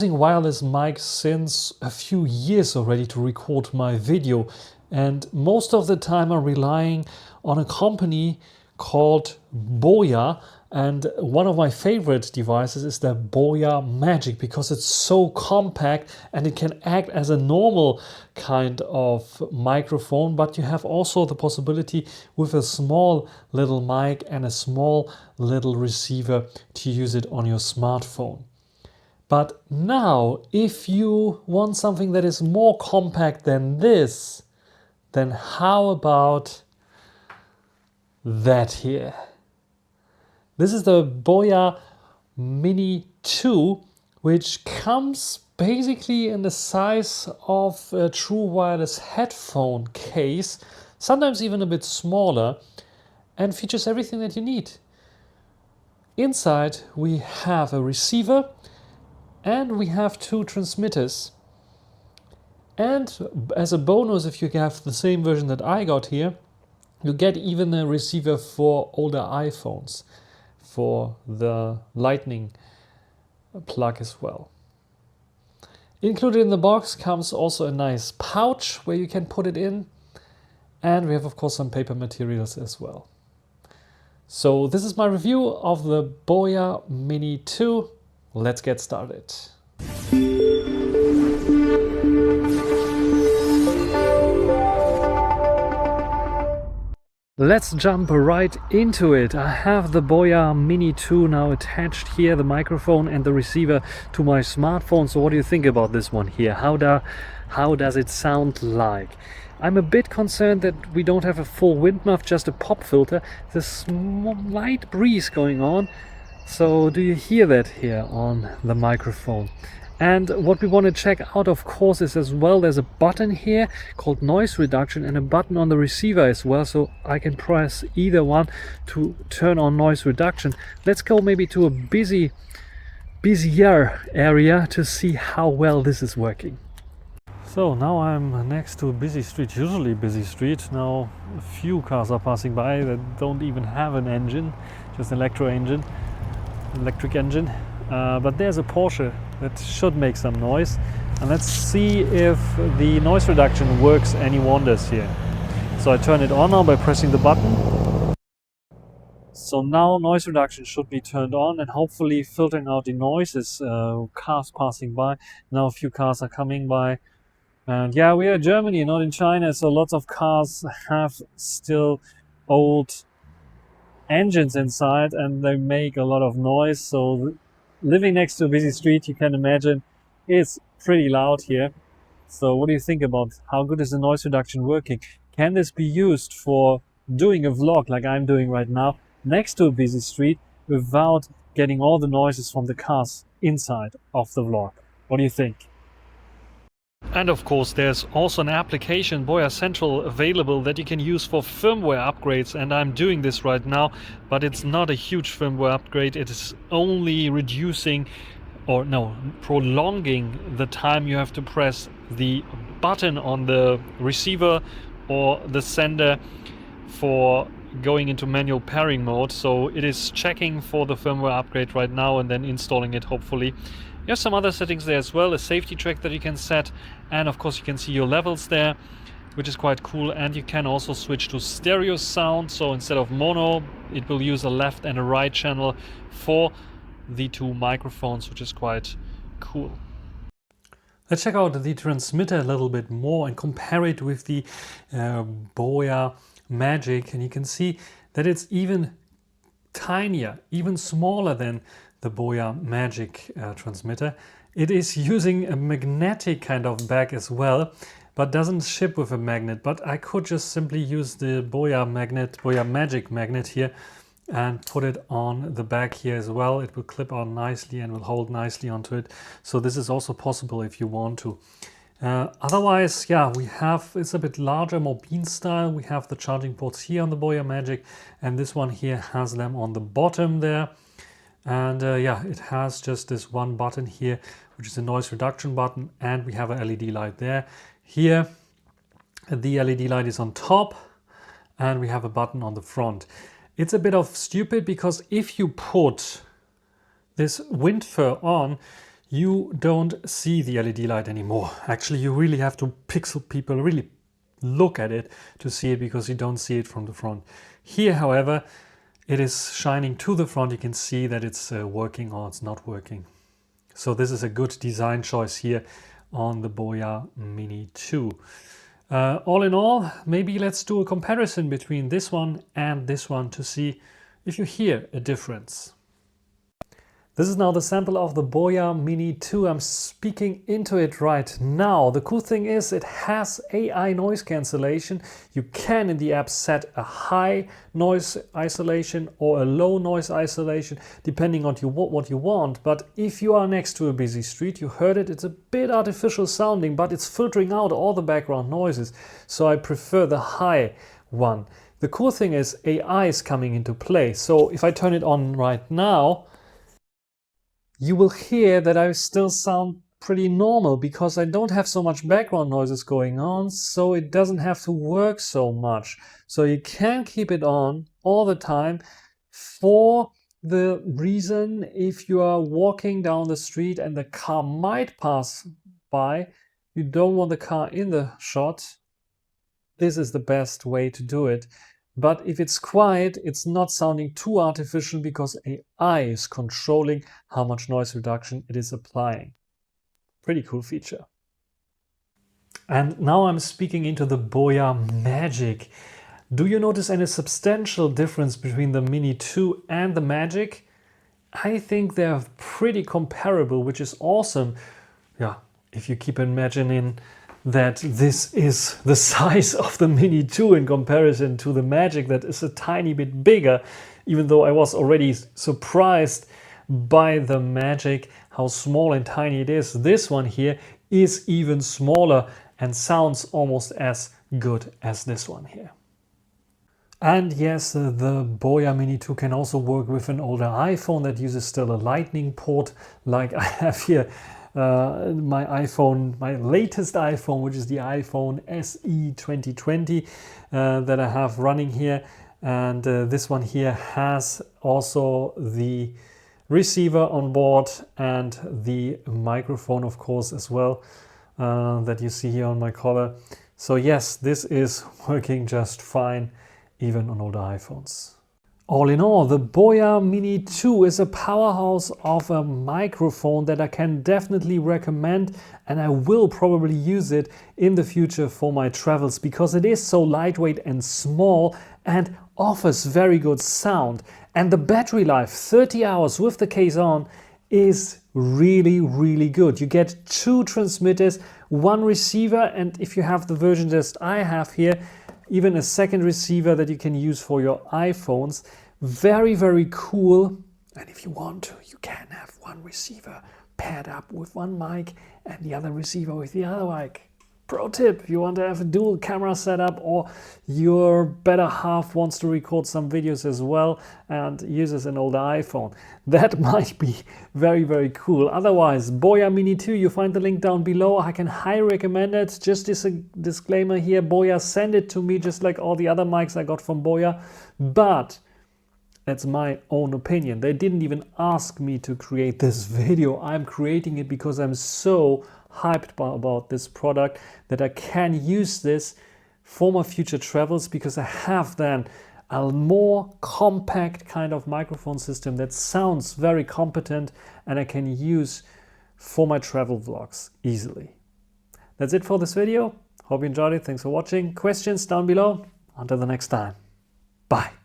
Using wireless mics since a few years already to record my video, and most of the time I'm relying on a company called Boya, and one of my favorite devices is the Boya Magic because it's so compact and it can act as a normal kind of microphone, but you have also the possibility with a small little mic and a small little receiver to use it on your smartphone. But now, if you want something that is more compact than this, then how about that here? This is the Boya Mini 2, which comes basically in the size of a true wireless headphone case, sometimes even a bit smaller, and features everything that you need. Inside we have a receiver, and we have two transmitters. And as a bonus, if you have the same version that I got here, you get even a receiver for older iPhones, for the Lightning plug as well. Included in the box comes also a nice pouch where you can put it in. And we have, of course, some paper materials as well. So this is my review of the Boya Mini 2. Let's get started. Let's jump right into it. I have the Boya Mini 2 now attached here, the microphone and the receiver to my smartphone. So what do you think about this one here? How does it sound like? I'm a bit concerned that we don't have a full wind muff, just a pop filter. There's a light breeze going on. So do you hear that here on the microphone? And what we want to check out, of course, is as well, there's a button here called noise reduction and a button on the receiver as well. So I can press either one to turn on noise reduction. Let's go maybe to a busier area to see how well this is working. So now I'm next to a busy street, usually busy street. Now a few cars are passing by that don't even have an engine, just an electric engine, but there's a Porsche that should make some noise, and let's see if the noise reduction works any wonders here. So I turn it on now by pressing the button. So now noise reduction should be turned on and hopefully filtering out the noises. Cars passing by. Now a few cars are coming by, and yeah, we are in Germany, not in China, so lots of cars have still old engines inside and they make a lot of noise. So living next to a busy street, you can imagine it's pretty loud here. So what do you think about how good is the noise reduction working? Can this be used for doing a vlog like I'm doing right now next to a busy street without getting all the noises from the cars inside of the vlog? What do you think? And of course, there's also an application, BOYA Central, available that you can use for firmware upgrades, and I'm doing this right now, but it's not a huge firmware upgrade. It is only prolonging the time you have to press the button on the receiver or the sender for going into manual pairing mode. So it is checking for the firmware upgrade right now and then installing it, hopefully. You have some other settings there as well, a safety track that you can set, and of course you can see your levels there, which is quite cool. And you can also switch to stereo sound, so instead of mono, it will use a left and a right channel for the two microphones, which is quite cool. Let's check out the transmitter a little bit more and compare it with the Boya Magic, and you can see that it's even tinier, even smaller than the Boya Magic transmitter. It is using a magnetic kind of bag as well, but doesn't ship with a magnet. But I could just simply use the Boya Magic magnet here and put it on the back here as well. It will clip on nicely and will hold nicely onto it. So this is also possible if you want to. Otherwise, yeah, it's a bit larger, more bean style. We have the charging ports here on the Boya Magic, and this one here has them on the bottom there. And yeah, it has just this one button here, which is a noise reduction button, and we have a LED light there. Here, the LED light is on top, and we have a button on the front. It's a bit of stupid because if you put this wind fur on, you don't see the LED light anymore. Actually, you really have to pixel people really look at it to see it, because you don't see it from the front. Here, however, it is shining to the front. You can see that it's working or it's not working. So this is a good design choice here on the Boya Mini 2. All in all, maybe let's do a comparison between this one and this one to see if you hear a difference. This is now the sample of the Boya Mini 2. I'm speaking into it right now. The cool thing is it has AI noise cancellation. You can in the app set a high noise isolation or a low noise isolation depending on what you want. But if you are next to a busy street, you heard it, it's a bit artificial sounding, but it's filtering out all the background noises. So I prefer the high one. The cool thing is AI is coming into play. So if I turn it on right now, you will hear that I still sound pretty normal because I don't have so much background noises going on, so it doesn't have to work so much. So you can keep it on all the time for the reason if you are walking down the street and the car might pass by, you don't want the car in the shot. This is the best way to do it. But if it's quiet, it's not sounding too artificial because AI is controlling how much noise reduction it is applying. Pretty cool feature. And now I'm speaking into the Boya Magic. Do you notice any substantial difference between the Mini 2 and the Magic? I think they're pretty comparable, which is awesome. Yeah, if you keep imagining that this is the size of the Mini 2 in comparison to the Magic that is a tiny bit bigger, even though I was already surprised by the Magic, how small and tiny it is. This one here is even smaller and sounds almost as good as this one here. And yes, the Boya Mini 2 can also work with an older iPhone that uses still a lightning port like I have here. My iPhone, my latest iPhone, which is the iPhone SE 2020 that I have running here. And this one here has also the receiver on board and the microphone, of course, as well, that you see here on my collar. So yes, this is working just fine, even on older iPhones. All in all, the Boya Mini 2 is a powerhouse of a microphone that I can definitely recommend, and I will probably use it in the future for my travels because it is so lightweight and small and offers very good sound. And the battery life, 30 hours with the case on, is really good. You get 2 transmitters, 1 receiver, and if you have the version that I have here, even a second receiver that you can use for your iPhones. Very cool. And if you want to, you can have 1 receiver paired up with 1 mic and the other receiver with the other mic. Pro tip, if you want to have a dual camera setup or your better half wants to record some videos as well and uses an older iPhone, that might be very cool. Otherwise, Boya Mini 2, you find the link down below. I can highly recommend it. Just this disclaimer here, Boya sent it to me just like all the other mics I got from Boya, but that's my own opinion. They didn't even ask me to create this video. I'm creating it because I'm so hyped about this product that I can use this for my future travels because I have then a more compact kind of microphone system that sounds very competent and I can use for my travel vlogs easily. That's it for this video. Hope you enjoyed it. Thanks for watching. Questions down below. Until the next time. Bye.